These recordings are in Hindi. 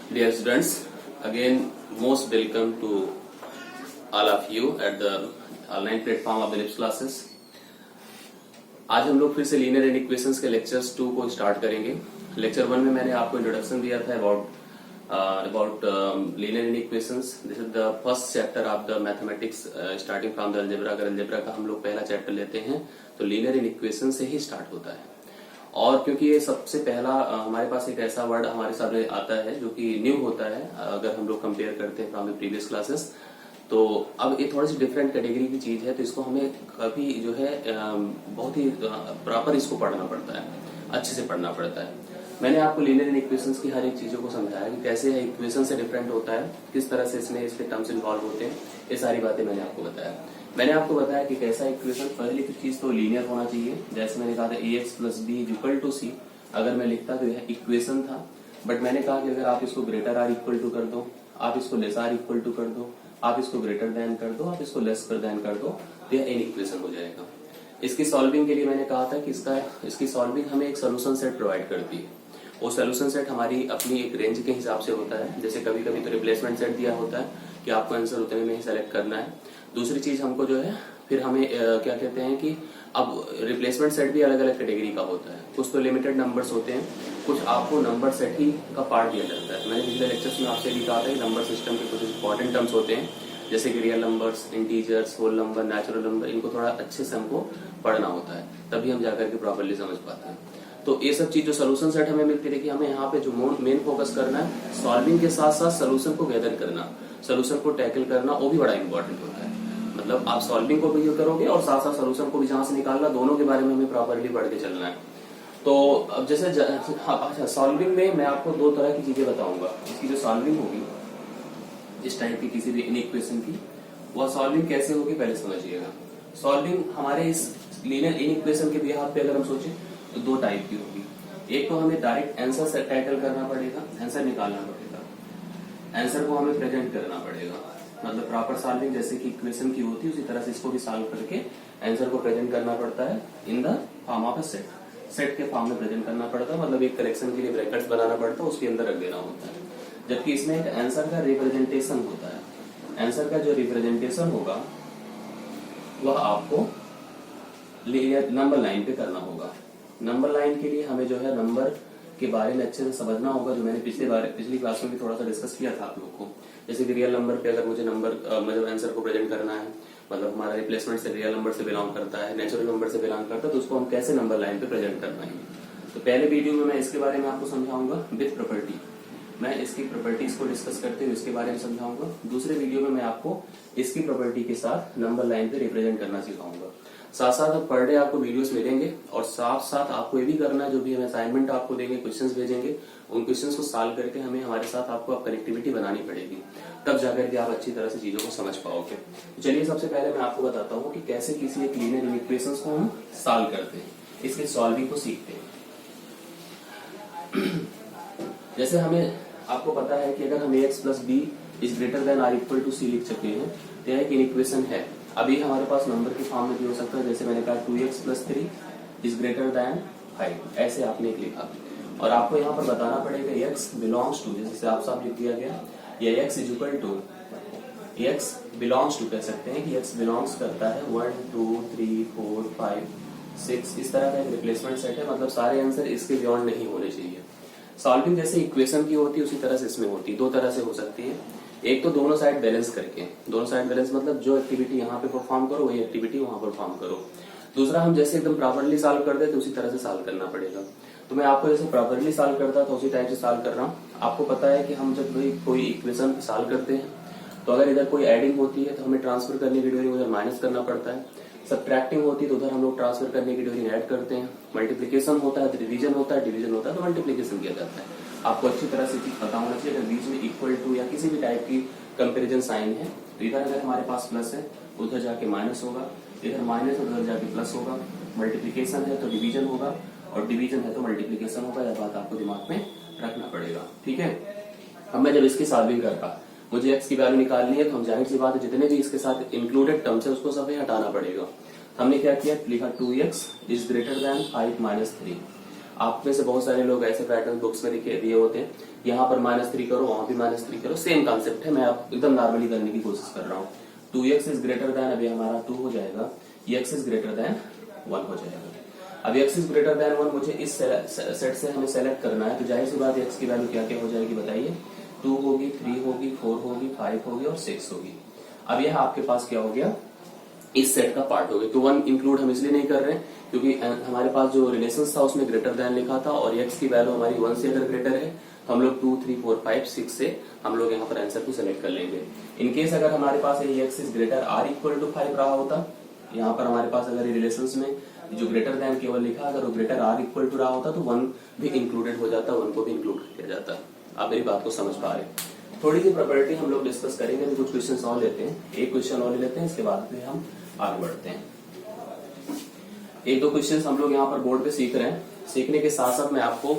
Dear students, again most welcome to all of you at the online platform of the LIPS classes. आज हम लोग फिर से लीनियर इक्वेशंस के लेक्चर्स 2 को स्टार्ट करेंगे। लेक्चर 1 में मैंने आपको इंट्रोडक्शन दिया था about linear equations. This is the first chapter of the mathematics starting from the algebra. अगर अलजेब्रा का हम लोग पहला चैप्टर लेते हैं तो लीनियर इक्वेशन से ही स्टार्ट होता है। और क्योंकि ये सबसे पहला हमारे पास एक ऐसा वर्ड हमारे सामने आता है जो कि न्यू होता है अगर हम लोग कंपेयर करते हैं फ्रॉम द प्रीवियस क्लासेस, तो अब ये थोड़ी सी डिफरेंट कैटेगरी की चीज है, तो इसको हमें कभी जो है बहुत ही प्रॉपर इसको पढ़ना पड़ता है, अच्छे से पढ़ना पड़ता है। मैंने आपको लीनियर इक्वेशंस की हर एक चीजों को समझाया कि कैसे इक्वेशन से डिफरेंट होता है, किस तरह से इसमें इसके टर्म्स इन्वॉल्व होते हैं, ये सारी बातें मैंने आपको बताया। मैंने आपको बताया कि कैसा इक्वेशन, पहली चीज तो लीनियर होना चाहिए। जैसे मैंने कहा था ax plus B is equal to C, अगर मैं लिखता तो यह इक्वेशन था, बट मैंने कहा कि अगर आप इसको ग्रेटर आर इक्वल टू कर दो, आप इसको लेस आर इक्वल टू कर दो, आप इसको ग्रेटर देन कर दो, आप इसको लेस देन कर दो, तो यह एन इक्वेशन हो जाएगा। इसकी सॉल्विंग के लिए मैंने कहा था कि इसकी सॉल्विंग हमें एक सोल्यूशन सेट प्रोवाइड करती है। वो सोल्यूशन सेट हमारी अपनी एक रेंज के हिसाब से होता है। जैसे कभी कभी तो रिप्लेसमेंट सेट दिया होता है कि आपको आंसर उतने में ही सेलेक्ट करना है। दूसरी चीज हमको जो है फिर हमें क्या कहते हैं कि अब रिप्लेसमेंट सेट भी अलग अलग कैटेगरी का होता है। कुछ तो लिमिटेड नंबर्स होते हैं, कुछ आपको नंबर सेट ही का पार्ट दिया जाता है। मैंने पिछले लेक्चर्स में आपसे भी कहा था कि नंबर सिस्टम के कुछ इंपॉर्टेंट टर्म्स होते हैं, जैसे कि real numbers, integers, whole number, natural number, इनको थोड़ा अच्छे से हमको पढ़ना होता है, तभी हम जाकर के प्रॉपरली समझ पाते हैं। तो ये सब चीज जो सोल्यूशन सेट हमें मिलती है कि हमें यहाँ पे जो मेन फोकस करना है, सॉल्विंग के साथ साथ सोल्यूशन को गैदर करना, सोल्यूशन को टैकल करना, वो भी बड़ा इंपॉर्टेंट होता है। मतलब आप सॉल्विंग को भी करोगे और साथ साथ सोल्यूशन को भी जहां से निकालना, दोनों के बारे में हमें प्रॉपरली पढ़ के चलना है। तो अब जैसे अच्छा, सॉल्विंग में मैं आपको दो तरह की चीजें बताऊंगा। इसकी जो सॉल्विंग होगी इस टाइप की किसी भी इक्वेशन की, वह सॉल्विंग कैसे होगी पहले समझिएगा। सॉल्विंग हमारे इस लीनियर इक्वेशन के बिहाफ पे अगर हम सोचे तो दो टाइप की होगी। एक तो हमें डायरेक्ट आंसर से टैकल करना पड़ेगा, आंसर निकालना पड़ेगा, आंसर को हमें प्रेजेंट करना पड़ेगा। मतलब प्रॉपर सॉल्विंग जैसे कि इक्वेशन की होती है उसी तरह से इसको भी सॉल्व करके आंसर को प्रेजेंट करना पड़ता है in the form of a set के फॉर्म में प्रेजेंट करना पड़ता है। मतलब एक करेक्शन के लिए ब्रैकेट्स बनाना पड़ता है, उसके अंदर रख देना होता है। जबकि इसमें एक आंसर का रिप्रेजेंटेशन होता है। आंसर का जो रिप्रेजेंटेशन होगा वह आपको नंबर लाइन पे करना होगा। नंबर लाइन के लिए हमें जो है नंबर के बारे में अच्छे से समझना होगा, जो मैंने पिछली क्लास में भी थोड़ा सा डिस्कस किया था आप लोग को। जैसे कि रियल नंबर पे अगर मुझे मतलब आंसर को प्रेजेंट करना है, मतलब हमारा रिप्लेसमेंट से रियल नंबर से बिलोंग करता है, नेचुरल नंबर से बिलोंग करता है, तो उसको हम कैसे नंबर लाइन पे प्रेजेंट करना है। तो पहले वीडियो में मैं इसके बारे में आपको समझाऊंगा विद प्रॉपर्टी, मैं इसकी प्रॉपर्टीज को डिस्कस करते हुए इसके बारे में समझाऊंगा। दूसरे वीडियो में मैं आपको इसकी प्रॉपर्टी के साथ नंबर लाइन पे रिप्रेजेंट करना सिखाऊंगा। साथ साथ पर डे आपको वीडियोस मिलेंगे और साथ साथ आपको ये भी करना है, जो भी हम असाइनमेंट आपको देंगे, क्वेश्चंस भेजेंगे, उन क्वेश्चंस को सॉल्व करके हमें हमारे साथ आपको कनेक्टिविटी बनानी पड़ेगी, तब जाकर के आप अच्छी तरह से चीजों को समझ पाओगे। तो चलिए सबसे पहले मैं आपको बताता हूँ कि कैसे किसी एक लीनियर इक्वेशंस को हम सॉल्व करते हैं, इसके सॉल्विंग को सीखते हैं। जैसे हमें आपको पता है कि अगर हम ax plus B is greater than or equal to C लिख चुके हैं, तो यह एक इक्वेशन है। अभी हमारे पास नंबर के फॉर्म में भी हो सकता है, जैसे मैंने कहा 2x plus 3 is greater then 5, ऐसे आपने लिखा। और आपको यहाँ पर बताना पड़ेगा x बिलोंग्स टू, जैसे साफ साफ लिख दिया गया, या x is equal to, x belongs to कह सकते हैं कि x बिलोंग्स करता है 1 2 3 4 5 6, इस तरह का एक रिप्लेसमेंट सेट है। मतलब सारे आंसर इसके बियॉन्ड नहीं होने चाहिए। सॉल्विंग जैसे इक्वेशन की होती है उसी तरह से इसमें होती है। दो तरह से हो सकती है, एक तो दोनों साइड बैलेंस करके, दोनों साइड बैलेंस मतलब जो एक्टिविटी यहाँ पे परफॉर्म करो वही एक्टिविटी वहां परफॉर्म करो। दूसरा, हम जैसे एकदम प्रॉपरली सॉल्व कर देते उसी तरह से सॉल्व करना पड़ेगा। तो मैं आपको जैसे प्रॉपरली सॉल्व करता था उसी टाइप से सॉल्व कर रहा हूँ। आपको पता है कि हम जब भी कोई इक्वेशन सॉल्व करते हैं तो अगर इधर कोई एडिंग होती है तो हमें ट्रांसफर करने की ड्यूरिंग उधर माइनस करना पड़ता है, सब्ट्रैक्टिंग होती है तो उधर हम लोग ट्रांसफर करने की ड्यूरिंग ऐड करते हैं, मल्टीप्लीकेशन होता है तो डिवीजन होता है, डिवीजन होता है तो मल्टीप्लीकेशन किया जाता है। आपको अच्छी तरह से चीज पता होना चाहिए। अगर बीच में इक्वल टू या किसी भी टाइप की कंपैरिजन साइन है तो इधर अगर हमारे पास प्लस है उधर जाके माइनस होगा, इधर माइनस उधर जाके प्लस होगा। मल्टीप्लीकेशन है तो डिवीजन होगा और डिवीजन है तो मल्टीप्लीकेशन होगा। यह बात आपको दिमाग में रखना पड़ेगा, ठीक है। अब मैं जब इसकी सॉल्विंग कर रहा, मुझे एक्स की वैल्यू निकालनी है, तो हम जाहिर सी बात है जितने भी इसके साथ इंक्लूडेड टर्म्स है उसको सभी हटाना पड़ेगा। हमने क्या किया, लिखा 2x is greater then 5 minus 3। आप में से बहुत सारे लोग ऐसे पैटर्न बुक्स में दिए होते हैं, यहाँ पर -3 करो, वहां भी -3 करो, सेम कॉन्सेप्ट है। मैं आप एकदम नॉर्मली करने की कोशिश कर रहा हूँ। 2x इज ग्रेटर देन, अभी हमारा 2 हो जाएगा, x इज ग्रेटर देन 1 हो जाएगा। अब x इज ग्रेटर देन 1 मुझे इस सेट से हमें सेलेक्ट करना है, तो जाहिर सी बात x की वैल्यू क्या क्या हो जाएगी बताइए। 2 होगी, 3 होगी, 4 होगी, 5 होगी और 6 होगी। अब यह आपके पास क्या हो गया, इस सेट का पार्ट हो गया। तो 1 इंक्लूड हम इसलिए नहीं कर रहे हैं क्योंकि हमारे पास जो रिलेशन था उसमें ग्रेटर देन लिखा था और x की वैल्यू हमारी 1 से अगर ग्रेटर है तो हम लोग 2, 3, 4, 5, 6 से हम लोग यहाँ पर आंसर को सिलेक्ट कर लेंगे। इनकेस अगर हमारे पास x is greater r equal to 5 रहा होता, यहाँ पर हमारे पास अगर रिलेशंस में जो ग्रेटर देन केवल लिखा, अगर वो ग्रेटर r इक्वल टू रहा होता तो 1 भी इंक्लूडेड हो जाता, 1 को भी इंक्लूड किया जाता। आप मेरी बात को समझ पा रहे हैं। थोड़ी सी प्रॉपर्टी हम लोग डिस्कस करेंगे, कुछ क्वेश्चन और लेते हैं, एक क्वेश्चन और लेते हैं, इसके बाद में हम आगे बढ़ते हैं। एक दो क्वेश्चंस हम लोग यहाँ पर बोर्ड पे सीख रहे हैं। सीखने के साथ साथ मैं आपको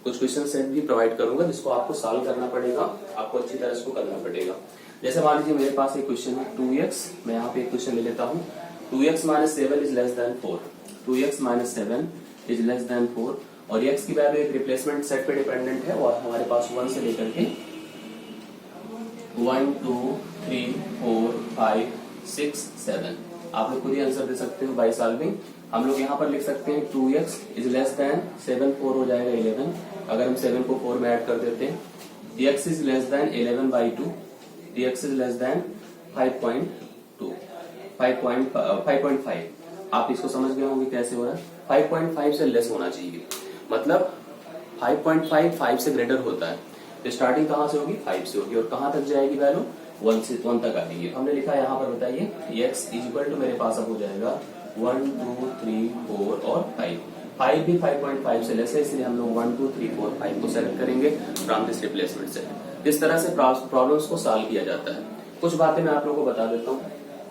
कुछ क्वेश्चन सेट भी प्रोवाइड करूंगा जिसको आपको सॉल्व करना पड़ेगा, आपको अच्छी तरह इसको करना पड़ेगा। जैसे मान लीजिए मेरे पास एक क्वेश्चन है 2x, मैं यहाँ पे एक क्वेश्चन ले लेता हूँ। 2x - 7 is less than 4, 2x - 7 is less than 4 और x की वैल्यू एक रिप्लेसमेंट सेट पे डिपेंडेंट है और हमारे पास 1 से लेकर के 1, 2, 3, 4, 5, 6, 7 आप लोग खुद ही आंसर दे सकते हो बाय सॉल्विंग। हम लोग यहाँ पर लिख सकते हैं 2x इज लेस देन 7, 4 हो जाएगा 11। अगर हम 7 को 4 में ऐड कर देते हैं, x is less than 11/2, x is less than 5.2, 5.5। आप इसको समझ गए होंगे कैसे हो रहा है। 5.5 से लेस होना चाहिए, मतलब 5.5 5 से ग्रेटर होता है तो स्टार्टिंग कहाँ से होगी, 5 से होगी और कहाँ तक जाएगी वैल्यू, 1 से 1 तक आएगी। हमने लिखा यहाँ पर बताइए x इक्वल टू मेरे पास अब हो जाएगा 1, 2, 3, 4 और 5। 5 भी 5.5 से लेस है, इसलिए हम लोग 1, 2, 3, 4, 5 को सेलेक्ट करेंगे फ्रॉम दिस रिप्लेसमेंट सेट। इस तरह से प्रॉब्लम्स को सॉल्व किया जाता है। कुछ बातें मैं आप लोगों को बता देता हूँ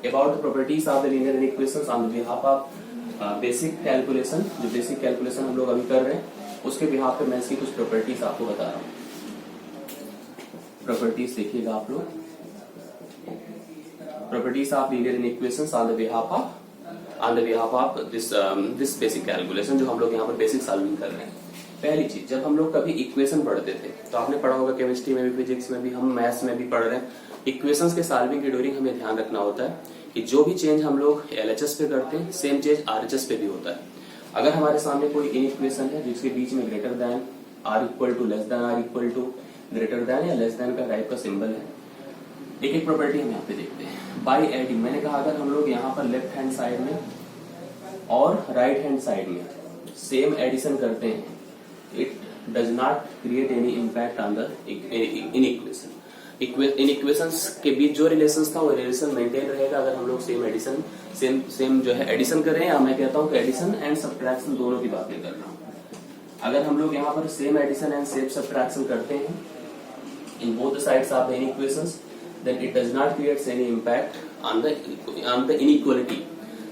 about the properties of the linear equations on the behalf of basic calculation. जो बेसिक कैलकुलेशन हम लोग अभी कर रहे हैं उसके बिहाफ पे मैं इसकी कुछ प्रॉपर्टीज आपको बता रहा हूँ। प्रॉपर्टीज देखिएगा आप लोग, properties of linear equations on the behalf of this basic calculation, जो हम लोग यहाँ पर बेसिक सॉल्विंग कर रहे हैं। पहली चीज, जब हम लोग कभी इक्वेशन पढ़ते थे तो आपने पढ़ा होगा, केमिस्ट्री में भी, फिजिक्स में भी, हम मैथ्स में भी पढ़ रहे हैं, इक्वेशंस के सॉल्विंग के ड्यूरिंग हमें ध्यान रखना होता है कि जो भी चेंज हम लोग LHS पे करते हैं सेम चेंज RHS पे भी होता है। अगर हमारे सामने कोई इन इक्वेशन है जिसके बीच में greater than, r equal to, less than r equal to, greater than या लेस देन का टाइप का सिंबल है, एक एक प्रॉपर्टी हम यहाँ पे देखते हैं। बाय एडिंग, मैंने कहा अगर हम लोग यहाँ पर लेफ्ट हैंड साइड में और राइट हैंड साइड में सेम एडिशन करते हैं, it does not create any impact on the in equation. In equations के बीच जो रिलेशन था वो रिलेशन मेंटेन रहेगा अगर हम लोग सेम एडिशन सेम जो है एडिशन करें, या मैं कहता हूँ कि एडिशन एंड सब्ट्रैक्शन दोनों की बात नहीं कर रहा हूँ। अगर हम लोग यहाँ पर same addition and same subtraction करते हैं in both the sides of the inequations, then it does not create any impact on the inequality।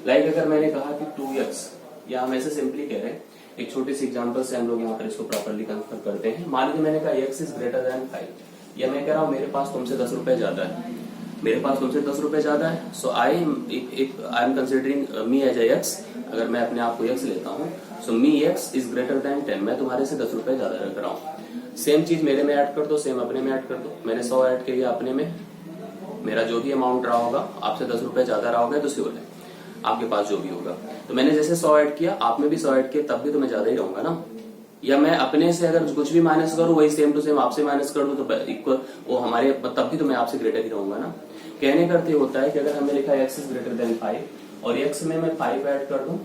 like अगर मैंने कहा कि 2x, या हम ऐसे सिंपली कह रहे हैं, एक छोटी सी एग्जांपल से हम लोग यहाँ पर इसको प्रॉपर्ली कंफर्म करते हैं। मान लीजिए मैंने कहा x इज ग्रेटर देन 5, या मैं कह रहा हूँ मेरे पास तुमसे 10 रुपए ज्यादा है, मेरे पास तुमसे 10 रुपए ज्यादा है, so I am considering me as x। अगर मैं अपने आप को x लेता हूँ, so me x is greater than 10, मैं तुम्हारे से 10 रुपए ज्यादा रख रहा हूँ। सेम चीज मेरे में ऐड कर दो, सेम अपने में ऐड कर दो। मैंने 100 ऐड किया अपने में, मेरा जो भी अमाउंट रहा होगा आपसे 10 रुपए ज्यादा रहा होगा तो श्योर है आपके पास जो भी होगा। तो मैंने जैसे 100 ऐड किया, आप में भी 100 ऐड किया, तब भी तो मैं ज्यादा ही रहूंगा ना। या मैं अपने से अगर कुछ भी माइनस करूं वही सेम टू सेम आपसे माइनस कर दूं तो इक्वल वो हमारे, तब भी तो मैं आपसे ग्रेटर ही रहूंगा ना। कहने का अर्थ ये होता है कि अगर हमने लिखा x इज ग्रेटर देन 5 और x में मैं 5 ऐड कर दूं,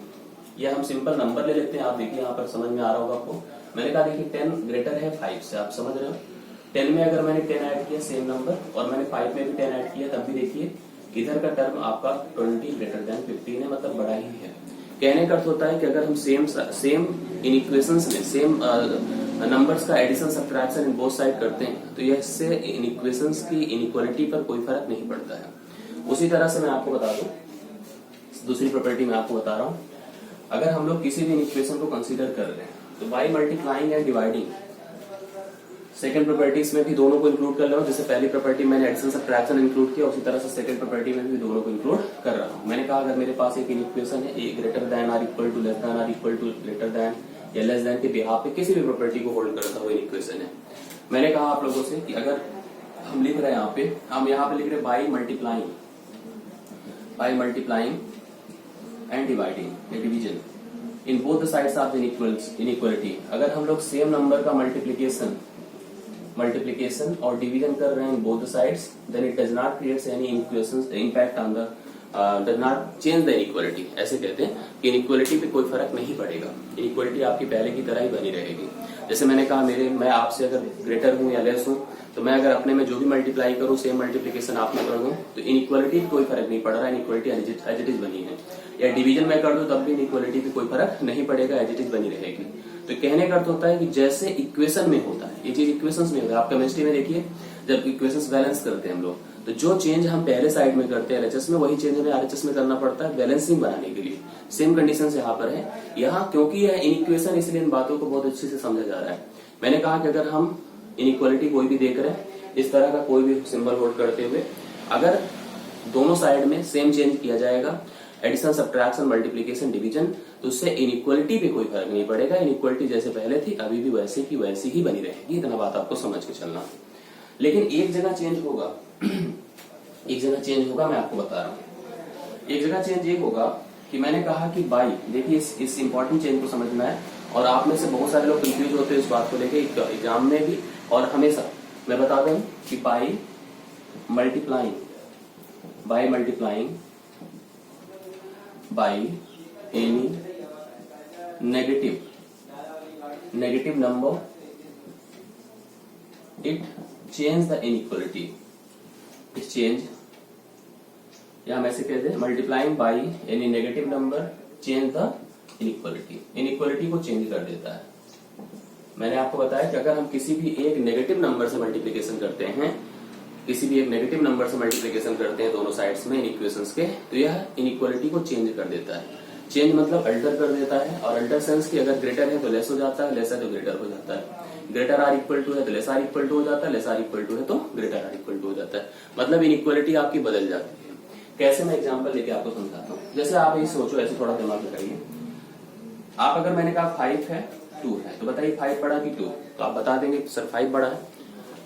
या हम सिंपल नंबर ले लेते हैं। आप देखिए यहाँ पर समझ में आ रहा होगा आपको, मैंने कहा देखिए 10 ग्रेटर है 5 से, आप समझ रहे हो। 10 में अगर मैंने 10 ऐड किया सेम नंबर, और मैंने 5 में भी 10 ऐड किया, तब भी देखिए इधर का टर्म आपका 20 ग्रेटर देन 15 है, मतलब बड़ा ही है। कहने का अर्थ होता है कि अगर हम सेम इन इक्वेशंस में सेम नंबर्स का addition subtraction in both side करते हैं तो यह इससे इन इक्वेशंस की इनइक्वालिटी पर कोई फर्क नहीं पड़ता है। उसी तरह से मैं आपको बता दूं, दूसरी प्रॉपर्टी मैं आपको बता रहा हूं, अगर हम लोग किसी भी इन इक्वेशन को कंसीडर कर रहे हैं तो by multiplying and dividing, second properties में भी दोनों को इंक्लूड कर रहा हूं। जैसे पहली प्रॉपर्टी मैंने एडिशन सब्ट्रैक्शन इंक्लूड किया, उसी तरह से सेकंड प्रॉपर्टी में भी दोनों को इंक्लूड कर रहा हूं। मैंने कहा अगर मेरे पास एक इक्वेशन है, A greater than or equal to, less than or equal to, greater than या लेस देन के बिहाफ पे किसी भी प्रॉपर्टी को होल्ड करता हुआ इक्वेशन है। मैंने कहा आप लोगों से कि अगर हम लिख रहे हैं हम यहाँ पे लिख रहे हैं बाई मल्टीप्लाइंग एंड डिवाइडिंग या division in both the sides of the inequality. अगर हम लोग सेम नंबर का मल्टीप्लीकेशन और डिवीजन कर रहे हैं in both the sides, then it does not creates any impact on the does not change the inequality. ऐसे कहते हैं कि इनइक्वलिटी पे कोई फर्क नहीं पड़ेगा, इनइक्वलिटी आपकी पहले की तरह ही बनी रहेगी। जैसे मैंने कहा मैं आपसे अगर ग्रेटर हूं या लेस हूं, तो मैं अगर अपने में जो भी मल्टीप्लाई करूं सेम मल्टीप्लीकेशन आप में कर दूं तो इनइक्वलिटी कोई फर्क नहीं पड़ रहा, इनइक्वलिटी एज इट इज बनी है। या डिवीजन में कर दूं तब भी इनइक्वलिटी पे कोई फर्क नहीं पड़ेगा, एज इट इज बनी रहेगी। तो कहने का अर्थ होता है कि जैसे इक्वेशन में होता है, ये चीज इक्वेशंस में होता है। आप केमिस्ट्री में देखिए जब इक्वेशंस बैलेंस करते हैं हम लोग, तो जो चेंज हम पहले साइड में करते हैं एलएचएस में, वही चेंज हमें आरएचएस में करना पड़ता है बैलेंसिंग बनाने के लिए। सेम कंडीशन यहाँ पर है। यहाँ क्योंकि यह इनइक्वेशन, इसलिए इन बातों को बहुत अच्छे से समझा जा रहा है। मैंने कहा कि अगर हम इनइक्वालिटी कोई भी देख रहे हैं, इस तरह का कोई भी सिंबल होल्ड करते हुए, अगर दोनों साइड में सेम चेंज किया जाएगा, एडिशन, सब्ट्रैक्शन, मल्टीप्लीकेशन, डिवीजन, तो उससे इनइक्वालिटी पे कोई फर्क नहीं पड़ेगा। इनइक्वालिटी जैसे पहले थी अभी भी वैसे की वैसी ही बनी रहेगी। इतना बात आपको समझ के चलना। लेकिन एक जगह चेंज होगा एक जगह चेंज होगा, मैं आपको बता रहा हूं। एक जगह चेंज ये होगा कि मैंने कहा कि बाई, देखिए इस इंपॉर्टेंट चेंज को समझना है। और आप में से बहुत सारे लोग कंफ्यूज होते हैं इस बात को लेके एग्जाम में भी और हमेशा। मैं बता दूं कि by multiplying by any negative number it change the inequality. It change, या हम ऐसे कहते हैं multiplying by any negative number change the inequality को चेंज कर देता है। मैंने आपको बताया कि अगर हम किसी भी एक नेगेटिव नंबर से मल्टीप्लिकेशन करते हैं, दोनों साइड्स में इन इक्वेशंस के, तो यह इनइक्वलिटी को चेंज कर देता है। चेंज मतलब अल्टर कर देता है, और अल्टर सेंस की अगर ग्रेटर है तो लेस हो जाता है, लेस है तो ग्रेटर हो जाता है, ग्रेटर आर इक्वल टू है तो लेस आर इक्वल टू हो जाता है, लेस आर इक्वल टू है तो ग्रेटर आर इक्वल टू हो जाता है। मतलब इनइक्वलिटी आपकी बदल जाती है। कैसे, मैं एग्जाम्पल लेके आपको समझाता हूँ। जैसे आप ये सोचो, ऐसे थोड़ा दिमाग लगाइए। आप अगर मैंने कहा 5 है 2 है, तो बताइए 5 बड़ा कि 2? तो आप बता देंगे सर 5 बड़ा है।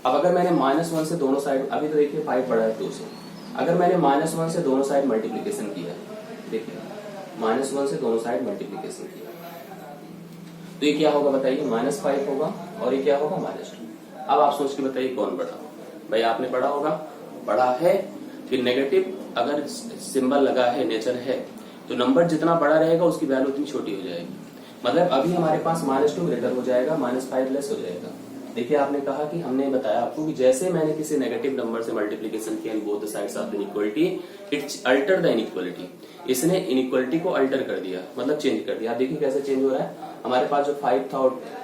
अब अगर मैंने -1 से दोनों साइड, अभी तो देखिए 5 बड़ा है 2 से, अगर मैंने -1 से दोनों साइड मल्टीप्लीकेशन किया, देखिए -1 से दोनों साइड मल्टीप्लीकेशन किया, तो ये क्या होगा बताइए? -5 होगा, और ये क्या होगा? -2। अब आप सोच के बताइए कौन बड़ा? भाई आपने बड़ा होगा, बड़ा है। फिर नेगेटिव अगर सिंबल लगा है, नेचर है, तो नंबर जितना बड़ा रहेगा उसकी वैल्यू उतनी छोटी हो जाएगी। मतलब अभी हमारे पास -2 ग्रेटर हो जाएगा, -5 लेस हो जाएगा। देखिए आपने कहा कि हमने बताया आपको कि जैसे मैंने किसी नेगेटिव नंबर से मल्टीप्लिकेशन किया इन both the sides of the inequality, it's alter the inequality. इसने इनइक्वालिटी को अल्टर कर दिया, मतलब चेंज कर दिया। आप देखिए कैसे चेंज हो रहा है। हमारे पास जो 5 था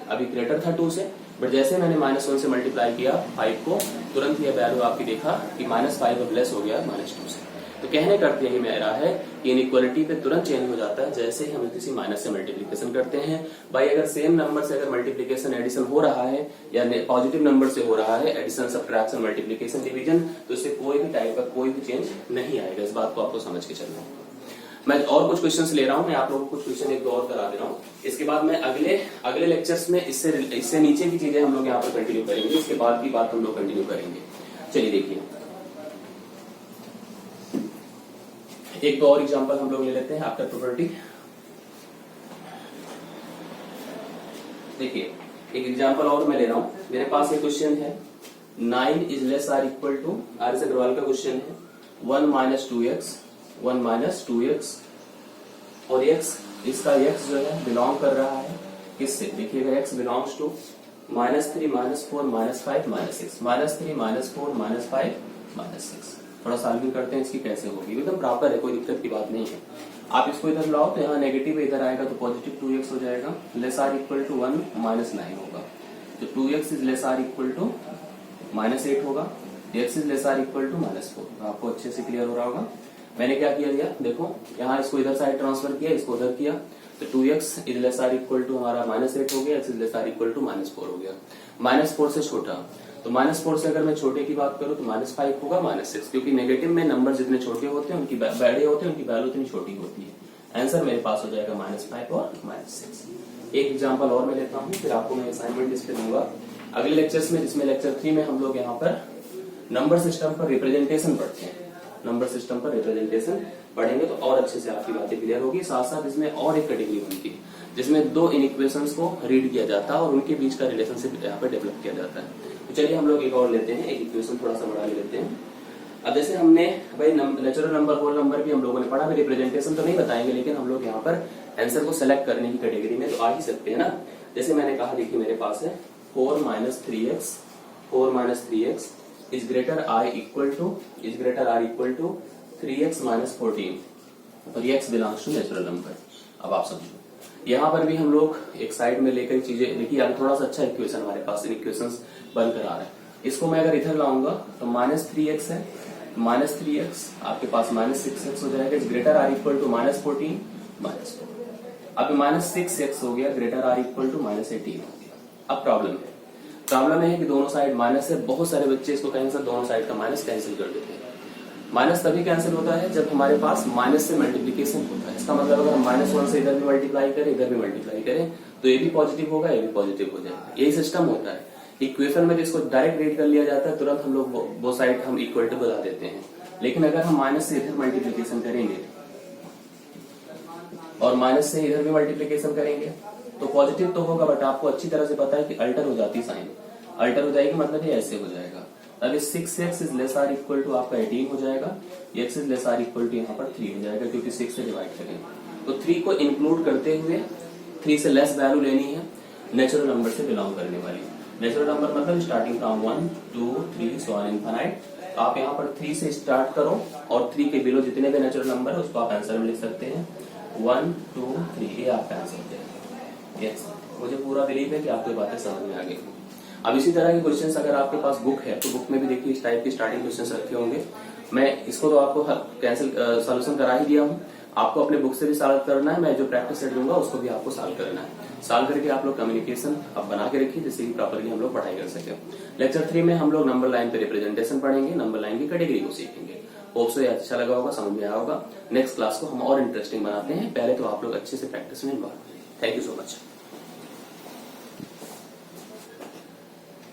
अभी ग्रेटर था 2 से, बट जैसे मैंने -1 से मल्टीप्लाई किया 5 को, तुरंत ये वैल्यू आपकी देखा कि -5 अब लेस हो गया -2 से। तो कहने करते ही मेरा है कि इनइक्वालिटी पे तुरंत चेंज हो जाता है जैसे ही हम किसी माइनस से मल्टीप्लिकेशन करते हैं। भाई अगर सेम नंबर से अगर मल्टीप्लिकेशन एडिशन हो रहा है, या पॉजिटिव नंबर से हो रहा है एडिशन, सब्ट्रैक्शन, मल्टीप्लिकेशन, डिवीजन, तो इससे कोई भी टाइप का कोई भी चेंज नहीं आएगा। इस बात को आपको समझ के चलना है। मैं और कुछ क्वेश्चंस ले रहा हूं, मैं आप लोगों को कुछ क्वेश्चन एक दो और करा दे रहा हूं। इसके बाद मैं अगले लेक्चर्स में इससे नीचे की चीजें हम लोग यहाँ पर कंटिन्यू करेंगे। इसके बाद की बात हम लोग कंटिन्यू करेंगे। चलिए देखिए, एक दो और एग्जांपल हम लोग ले लेते हैं आफ्टर प्रॉपर्टी। देखिए एक एग्जांपल और मैं ले रहा हूं। मेरे पास एक क्वेश्चन है, 9 is less or equal to, R S Agarwal का क्वेश्चन है, 1 - 2x, और x, इसका x जो है बिलोंग कर रहा है किससे? देखिएगा x बिलोंग्स टू -3 - 4 - 5 - 6, -3 - 4 - 5 - 6। थोड़ा सॉल्विंग करते हैं इसकी, कैसे होगी। एकदम प्रॉपर है, कोई दिक्कत की बात नहीं है। आप इसको इधर लाओ तो यहाँ नेगेटिव इधर आएगा तो पॉजिटिव 2x हो जाएगा, लेस आर इक्वल टू 1 - 9 होगा। तो 2x is less or equal to -8 होगा, x is less or equal to -4। आपको अच्छे से क्लियर हो रहा होगा। मैंने क्या किया, देखो यहाँ इसको इधर साइड ट्रांसफर किया, इसको उधर किया, तो 2x is less or equal to हमारा -8 हो गया, x is less or equal to -4 हो गया। -4 से छोटा, तो -4 से अगर मैं छोटे की बात करूं तो -5 होगा, -6, क्योंकि नेगेटिव में नंबर जितने छोटे होते हैं उनकी बड़े होते हैं, उनकी वैल्यू उतनी छोटी होती है। आंसर मेरे पास हो जाएगा -5 और -6। एक एग्जांपल और मैं लेता हूँ, फिर आपको मैं असाइनमेंट इस पे दूंगा अगले लेक्चर्स में, जिसमें लेक्चर 3 में हम लोग यहाँ पर नंबर सिस्टम पर रिप्रेजेंटेशन पढ़ते हैं। नंबर सिस्टम पर रिप्रेजेंटेशन पढ़ेंगे तो और अच्छे से आपकी बातें क्लियर होगी। साथ साथ इसमें और एक कैटेगरी बनती है जिसमें दो इनइक्वेशंस को रीड किया जाता है और उनके बीच का रिलेशनशिप यहाँ पे डेवलप किया जाता है। तो चलिए हम लोग एक और लेते हैं, एक इक्वेशन थोड़ा सा बढ़ा लेते हैं। अब जैसे हमने भाई नेचुरल नंबर, होल नंबर भी हम लोगों ने पढ़ा, भी रिप्रेजेंटेशन तो नहीं बताएंगे, लेकिन हम लोग यहाँ पर आंसर को सेलेक्ट करने की कैटेगरी में तो आ ही सकते हैं ना। जैसे मैंने कहा, देखिए मेरे पास है 4 - 3x is greater or equal to 3x - 14 और ये x belongs to natural number. अब आप समझो, यहाँ पर भी हम लोग एक साइड में लेकर चीजें, देखिए अभी थोड़ा सा अच्छा इक्वेशन हमारे पास इक्वेशंस बनकर आ रहा है। इसको मैं अगर इधर लाऊंगा तो -3x है, -3x आपके पास -6x हो जाएगा, is greater or equal to -14 -4। अब -6x हो गया, ग्रेटर आर इक्वल टू -18 हो गया। अब प्रॉब्लम है कि दोनों साइड माइनस है। बहुत सारे बच्चे इसको कहेंगे सर दोनों साइड का माइनस कैंसिल कर देते हैं। माइनस तभी कैंसिल होता है जब हमारे पास माइनस से मल्टीप्लीकेशन होता है। इसका मतलब अगर हम -1 से इधर भी मल्टीप्लाई करें, इधर भी मल्टीप्लाई करें, तो ये भी पॉजिटिव होगा, ये भी पॉजिटिव हो जाएगा। यही सिस्टम होता है इक्वेशन में, जिसको डायरेक्ट रीड कर लिया जाता है, तुरंत हम लोग वो साइड हम इक्वल टू बता देते हैं। लेकिन अगर हम माइनस से इधर मल्टीप्लीकेशन करेंगे और माइनस से इधर भी मल्टीप्लीकेशन करेंगे तो पॉजिटिव तो होगा, बट आपको अच्छी तरह से पता है कि अल्टर हो जाती साइन, अल्टर हो जाएगी, मतलब ये ऐसे हो जाएगा। अभी 6x is less or equal to आपका 18 हो जाएगा, x is less or equal to यहाँ पर 3 हो जाएगा, क्योंकि 6 से डिवाइड करेंगे। तो 3 को इंक्लूड करते हुए 3 से लेस वैल्यू लेनी है, नेचुरल नंबर से बिलोंग करने वाली। नेचुरल नंबर मतलब starting from 1 2 3 so on infinite. आप यहाँ पर 3 से स्टार्ट करो और 3 के बिलो जितने भी नेचुरल नंबर है उसको आप आंसर में लिख सकते हैं। 1 2 3 ये आपका आंसर हो जाएगा। यस, मुझे पूरा बिलीव है कि आपको बातें समझ में आ गई। अब इसी तरह के क्वेश्चंस अगर आपके पास बुक है तो बुक में भी देखिए इस टाइप के स्टार्टिंग क्वेश्चंस रखे होंगे। मैं इसको तो आपको कैंसिल सॉल्यूशन करा ही दिया हूँ, आपको अपने बुक से भी सॉल्व करना है। मैं जो प्रैक्टिस सेट दूंगा उसको भी आपको सॉल्व करना है। सॉल्व करके आप लोग कम्युनिकेशन आप बना के रखिए, जिससे कि प्रॉपरली हम लोग पढ़ाई कर सके। लेक्चर 3 में हम लोग नंबर लाइन पे रिप्रेजेंटेशन पढ़ेंगे, नंबर लाइन की कैटेगरी को सीखेंगे। होप सो ये अच्छा लगा होगा, समझ में आया होगा। नेक्स्ट क्लास को हम और इंटरेस्टिंग बनाते हैं, पहले तो आप लोग अच्छे से प्रैक्टिस में involve. Thank you so much.